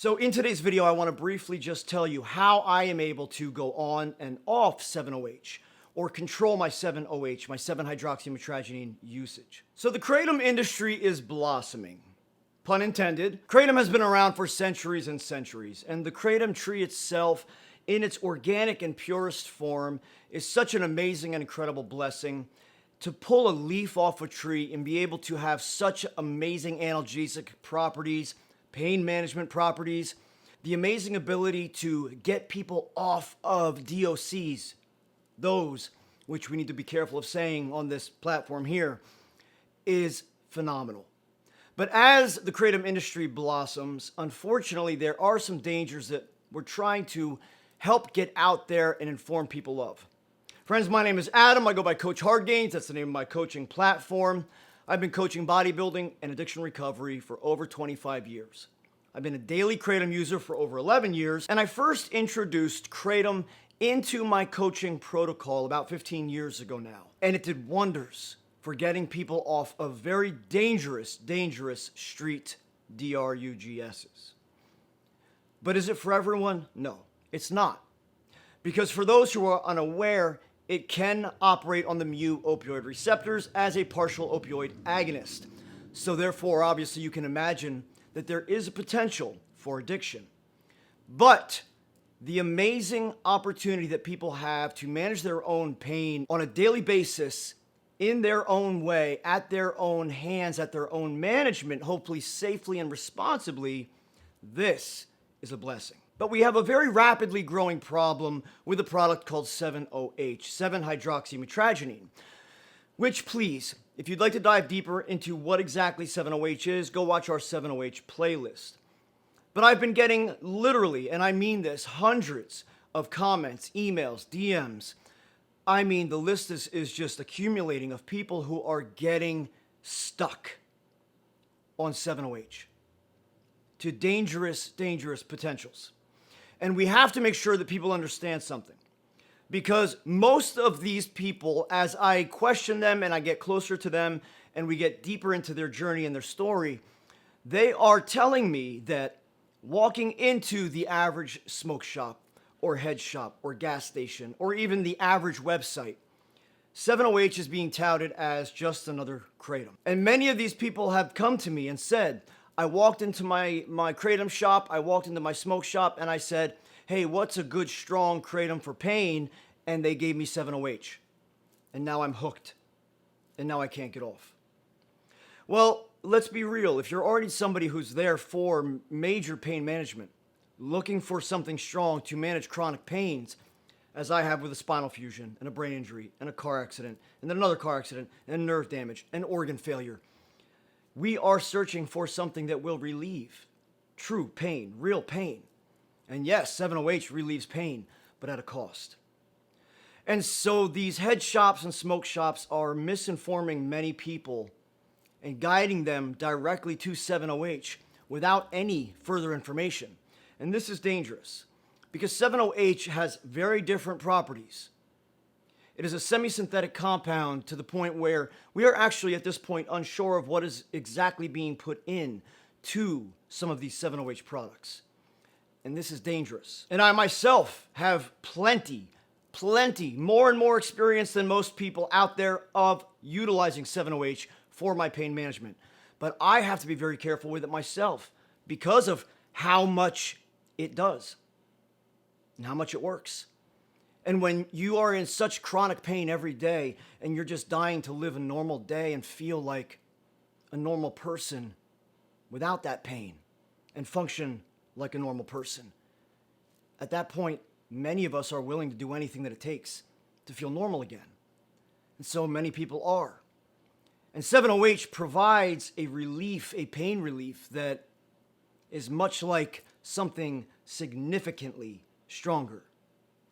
So in today's video, I want to briefly just tell you how I am able to go on and off 7-OH or control my 7-OH, my 7-hydroxymetragenine usage. So the Kratom industry is blossoming. Pun intended. Kratom has been around for centuries and centuries, and the Kratom tree itself, in its organic and purest form, is such an amazing and incredible blessing. To pull a leaf off a tree and be able to have such amazing analgesic properties, pain management properties, the amazing ability to get people off of DOCs, those which we need to be careful of saying on this platform here, is phenomenal. But as the Kratom industry blossoms, unfortunately, there are some dangers that we're trying to help get out there and inform people of. Friends, my name is Adam. I go by Coach HardgainZ. That's the name of my coaching platform. I've been coaching bodybuilding and addiction recovery for over 25 years. I've been a daily Kratom user for over 11 years, and I first introduced Kratom into my coaching protocol about 15 years ago now. And it did wonders for getting people off of very dangerous street DRUGSs. But is it for everyone? No, it's not. Because for those who are unaware, it can operate on the mu opioid receptors as a partial opioid agonist. So therefore, obviously, you can imagine that there is a potential for addiction. But the amazing opportunity that people have to manage their own pain on a daily basis in their own way, at their own hands, at their own management, hopefully safely and responsibly, this is a blessing. But we have a very rapidly growing problem with a product called 7-OH, 7-hydroxymetragenine, which, please, if you'd like to dive deeper into what exactly 7-OH is, go watch our 7-OH playlist. But I've been getting literally, and I mean this, hundreds of comments, emails, DMs. I mean, the list is just accumulating of people who are getting stuck on 7-OH to dangerous potentials. And we have to make sure that people understand something. Because most of these people, as I question them and I get closer to them and we get deeper into their journey and their story, they are telling me that walking into the average smoke shop or head shop or gas station or even the average website, 7-OH is being touted as just another Kratom. And many of these people have come to me and said, I walked into my Kratom shop, I walked into my smoke shop, and I said, hey, what's a good strong Kratom for pain? And they gave me 7-OH. And now I'm hooked. And now I can't get off. Well, let's be real. If you're already somebody who's there for major pain management, looking for something strong to manage chronic pains, as I have with a spinal fusion and a brain injury and a car accident and then another car accident and nerve damage and organ failure, we are searching for something that will relieve true pain, real pain. And yes, 7-OH relieves pain, but at a cost. And so these head shops and smoke shops are misinforming many people and guiding them directly to 7-OH without any further information. And this is dangerous because 7-OH has very different properties. It is a semi-synthetic compound to the point where we are actually at this point unsure of what is exactly being put in to some of these 7-OH products. And this is dangerous. And I myself have plenty, more and more experience than most people out there of utilizing 7-OH for my pain management. But I have to be very careful with it myself because of how much it does and how much it works. And when you are in such chronic pain every day and you're just dying to live a normal day and feel like a normal person without that pain and function like a normal person, at that point, many of us are willing to do anything that it takes to feel normal again. And so many people are. And 7-OH provides a relief, a pain relief that is much like something significantly stronger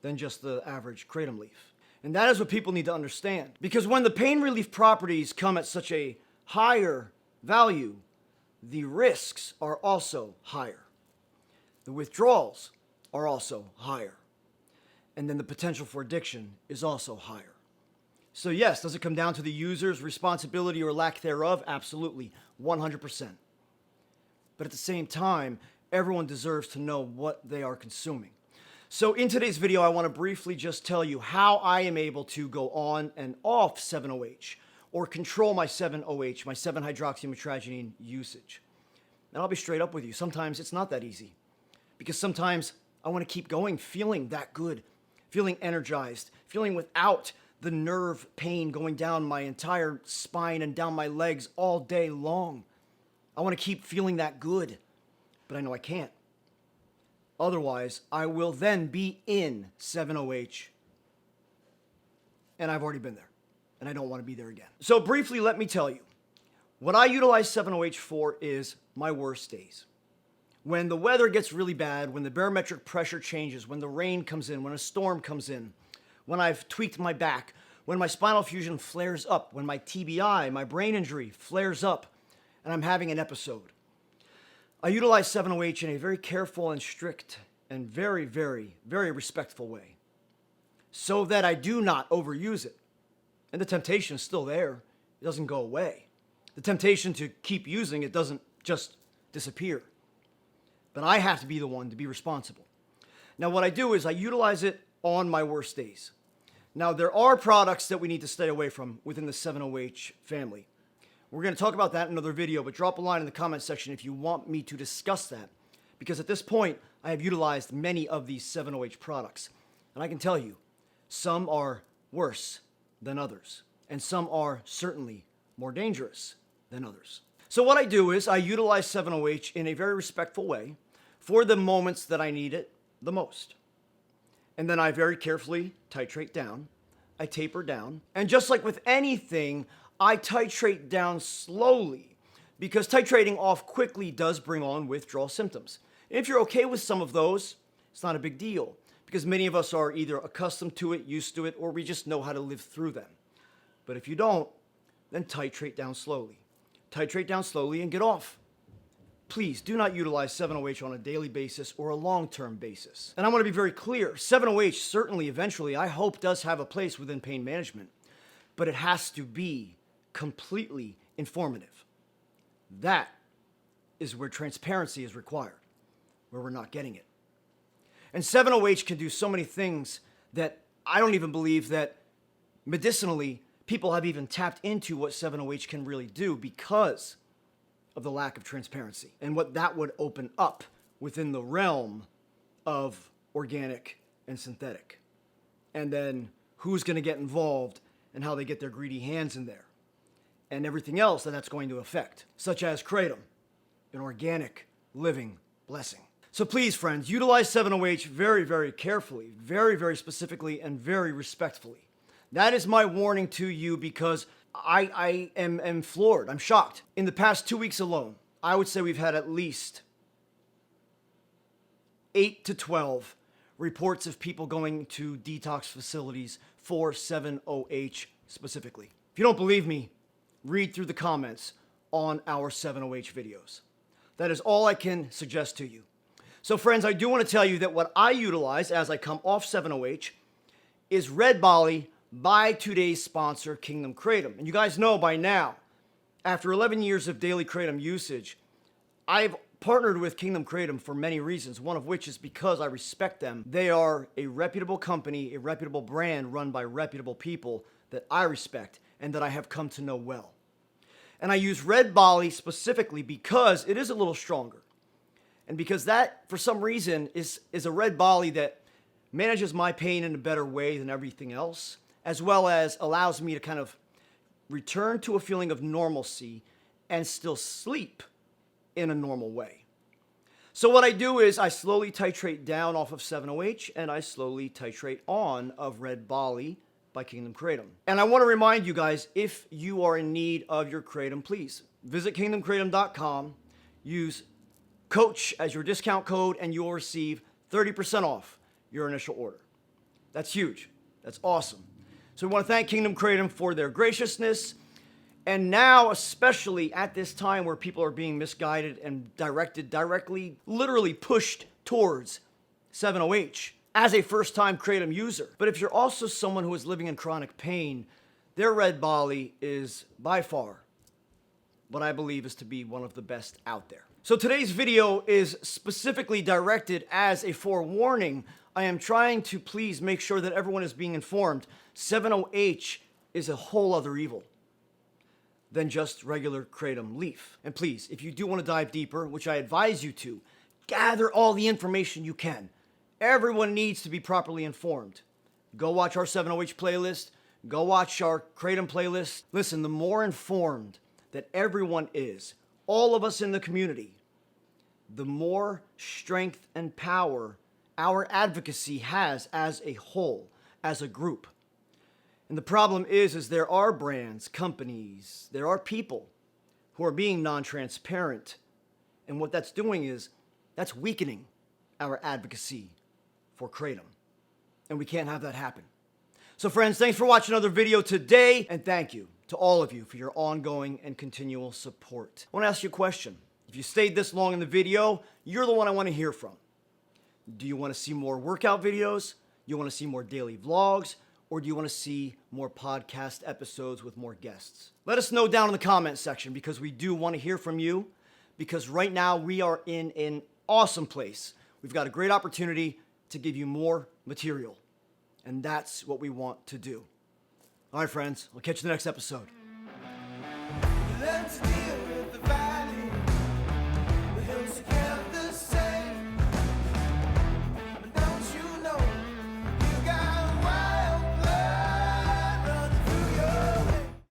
than just the average Kratom leaf. And that is what people need to understand. Because when the pain relief properties come at such a higher value, the risks are also higher. The withdrawals are also higher. And then the potential for addiction is also higher. So yes, does it come down to the user's responsibility or lack thereof? Absolutely, 100%. But at the same time, Everyone deserves to know what they are consuming. So in today's video, I want to briefly just tell you how I am able to go on and off 7-OH or control my 7-OH, my 7-hydroxymetragenine usage. And I'll be straight up with you. Sometimes it's not that easy because sometimes I want to keep going, feeling that good, feeling energized, feeling without the nerve pain going down my entire spine and down my legs all day long. I want to keep feeling that good, but I know I can't. Otherwise, I will then be in 7-OH, and I've already been there, and I don't want to be there again. So briefly, let me tell you, what I utilize 7-OH for is my worst days. When the weather gets really bad, when the barometric pressure changes, when the rain comes in, when a storm comes in, when I've tweaked my back, when my spinal fusion flares up, when my TBI, my brain injury, flares up, and I'm having an episode. I utilize 7-OH in a very careful and strict and very, very, very respectful way so that I do not overuse it. And the temptation is still there. It doesn't go away. The temptation to keep using it doesn't just disappear. But I have to be the one to be responsible. Now, what I do is I utilize it on my worst days. Now, there are products that we need to stay away from within the 7-OH family. We're going to talk about that in another video, but drop a line in the comment section if you want me to discuss that. Because at this point, I have utilized many of these 7-OH products. And I can tell you, some are worse than others. And some are certainly more dangerous than others. So what I do is I utilize 7-OH in a very respectful way for the moments that I need it the most. And then I very carefully titrate down. I taper down. And just like with anything, I titrate down slowly because titrating off quickly does bring on withdrawal symptoms. And if you're okay with some of those, it's not a big deal because many of us are either accustomed to it, used to it, or we just know how to live through them. But if you don't, then titrate down slowly. Titrate down slowly and get off. Please do not utilize 7-OH on a daily basis or a long-term basis. And I want to be very clear, 7-OH certainly eventually, I hope, does have a place within pain management, but it has to be completely informative. That is where transparency is required, where we're not getting it. And 7-OH can do so many things that I don't even believe that medicinally people have even tapped into what 7-OH can really do because of the lack of transparency and what that would open up within the realm of organic and synthetic. And then who's going to get involved and how they get their greedy hands in there and everything else that that's going to affect, such as Kratom, an organic living blessing. So please, friends, utilize 7-OH very, very carefully, very, very specifically, and very respectfully. That is my warning to you because I am floored. I'm shocked. In the past 2 weeks alone, I would say we've had at least 8 to 12 reports of people going to detox facilities for 7-OH specifically. If you don't believe me, read through the comments on our 7-OH videos. That is all I can suggest to you. So friends, I do want to tell you that what I utilize as I come off 7-OH is Red Bali by today's sponsor, Kingdom Kratom. And you guys know by now, after 11 years of daily Kratom usage, I've partnered with Kingdom Kratom for many reasons, one of which is because I respect them. They are a reputable company, a reputable brand run by reputable people that I respect and that I have come to know well. And I use Red Bali specifically because it is a little stronger. And because that, for some reason, is a Red Bali that manages my pain in a better way than everything else, as well as allows me to kind of return to a feeling of normalcy and still sleep in a normal way. So what I do is I slowly titrate down off of 7-OH and I slowly titrate on of Red Bali by Kingdom Kratom. And I want to remind you guys, if you are in need of your Kratom, please visit kingdomkratom.com, use COACH as your discount code, and you'll receive 30% off your initial order. That's huge. That's awesome. So we want to thank Kingdom Kratom for their graciousness. And now, especially at this time where people are being misguided and directly, literally pushed towards 7-OH as a first-time Kratom user. But if you're also someone who is living in chronic pain, their Red Bali is by far what I believe is to be one of the best out there. So today's video is specifically directed as a forewarning. I am trying to please make sure that everyone is being informed. 7-OH is a whole other evil than just regular kratom leaf. And please, if you do want to dive deeper, which I advise you to, gather all the information you can. Everyone needs to be properly informed. Go watch our 7-OH playlist. Go watch our kratom playlist. Listen, the more informed that everyone is, all of us in the community, the more strength and power our advocacy has as a whole, as a group. And the problem is there are brands, companies, there are people who are being non-transparent. And what that's doing is that's weakening our advocacy for kratom. And we can't have that happen. So friends, thanks for watching another video today. And thank you to all of you for your ongoing and continual support. I want to ask you a question. If you stayed this long in the video, you're the one I want to hear from. Do you want to see more workout videos? You want to see more daily vlogs? Or do you want to see more podcast episodes with more guests? Let us know down in the comment section because we do want to hear from you. Because right now we are in an awesome place. We've got a great opportunity to give you more material. And that's what we want to do. All right, friends, I'll catch you in the next episode.